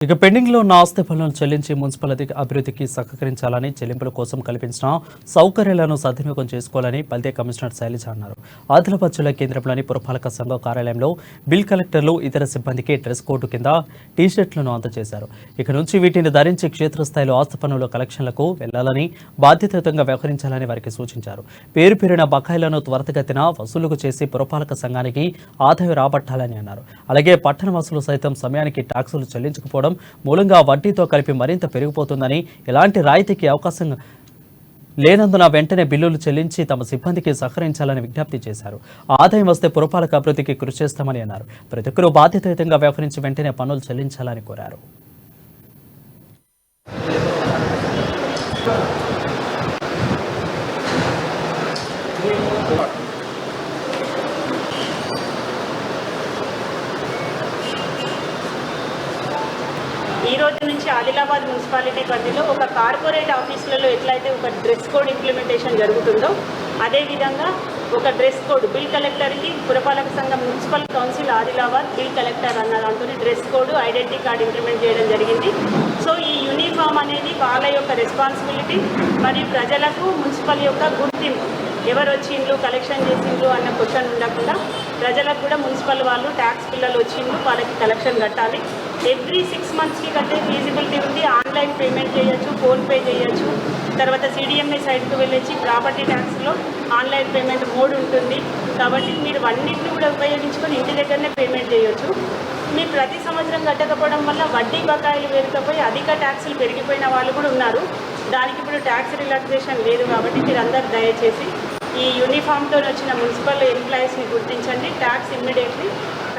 ఇక పెండింగ్లో ఉన్న ఆస్తి పనులను చెల్లించి మున్సిపల్ అభివృద్ధికి సహకరించాలని చెల్లింపుల కోసం కల్పించిన సౌకర్యాలను సద్వినియోగం చేసుకోవాలని పల్దే కమిషనర్ శైలజ అన్నారు. ఆదిలాబాద్ జిల్లా కేంద్రంలోని పురపాలక సంఘం కార్యాలయంలో బిల్ కలెక్టర్లు ఇతర సిబ్బందికి డ్రెస్ కోడ్ కింద టీషర్ట్లను అందజేశారు. ఇక నుంచి వీటిని ధరించి క్షేత్రస్థాయిలో ఆస్తి పన్నుల కలెక్షన్లకు వెళ్లాలని, బాధ్యతాయుతంగా వ్యవహరించాలని వారికి సూచించారు. పేరున బకాయిలను త్వరితగతిన వసూలుకు చేసి పురపాలక సంఘానికి ఆదాయం రాబట్టాలని అన్నారు. అలాగే పట్టణ వాసులు సైతం సమయానికి ట్యాక్సులు చెల్లించకపోవడం మూలంగా వడ్డీతో కలిపి మరింత పెరిగిపోతుందని, ఎలాంటి రాయితీకి అవకాశం లేనందున వెంటనే బిల్లులు చెల్లించి తమ సిబ్బందికి సహకరించాలని విజ్ఞప్తి చేశారు. ఆదాయం వస్తే పురపాలక అభివృద్ధికి కృషి చేస్తామని అన్నారు. ప్రతి ఒక్కరూ బాధ్యతాయుతంగా వ్యవహరించి వెంటనే పన్నులు చెల్లించాలని కోరారు. ఈ రోజు నుంచి ఆదిలాబాద్ మున్సిపాలిటీ పరిధిలో ఒక కార్పొరేట్ ఆఫీసులలో ఎట్లయితే ఒక డ్రెస్ కోడ్ ఇంప్లిమెంటేషన్ జరుగుతుందో అదేవిధంగా ఒక డ్రెస్ కోడ్ బిల్ కలెక్టర్కి పురపాలక సంఘం municipal council Adilabad bill collector అన్న దాంతో dress code identity card implement చేయడం జరిగింది. సో ఈ యూనిఫామ్ అనేది వాళ్ళ యొక్క రెస్పాన్సిబిలిటీ మరియు ప్రజలకు మున్సిపల్ యొక్క గుర్తింపు. ఎవరు వచ్చిండ్రు, కలెక్షన్ చేసిండ్రు అన్న క్వశ్చన్ ఉండకుండా ప్రజలకు కూడా మున్సిపల్ వాళ్ళు ట్యాక్స్ పిల్లలు వచ్చిండ్రు, వాళ్ళకి కలెక్షన్ కట్టాలి. ఎవ్రీ 6 monthsకి కట్టే ఫీజిబిలిటీ ఉంది. ఆన్లైన్ పేమెంట్ చేయొచ్చు, ఫోన్పే చేయొచ్చు. తర్వాత CDMA సైట్కి వెళ్ళొచ్చి ప్రాపర్టీ ట్యాక్స్లో ఆన్లైన్ పేమెంట్ మోడ్ ఉంటుంది. కాబట్టి మీరు అన్నింటిని కూడా ఉపయోగించుకొని ఇంటి దగ్గరనే పేమెంట్ చేయొచ్చు. మీరు ప్రతి సంవత్సరం కట్టకపోవడం వల్ల వడ్డీ బకాయిలు పెరిగిపోయి అధిక ట్యాక్సులు పెరిగిపోయిన వాళ్ళు కూడా ఉన్నారు. దానికి ఇప్పుడు ట్యాక్స్ రిలాక్సేషన్ లేదు. కాబట్టి మీరు అందరూ దయచేసి ఈ యూనిఫామ్తో వచ్చిన మున్సిపల్ ఎంప్లాయీస్ని గుర్తించండి. Tax immediately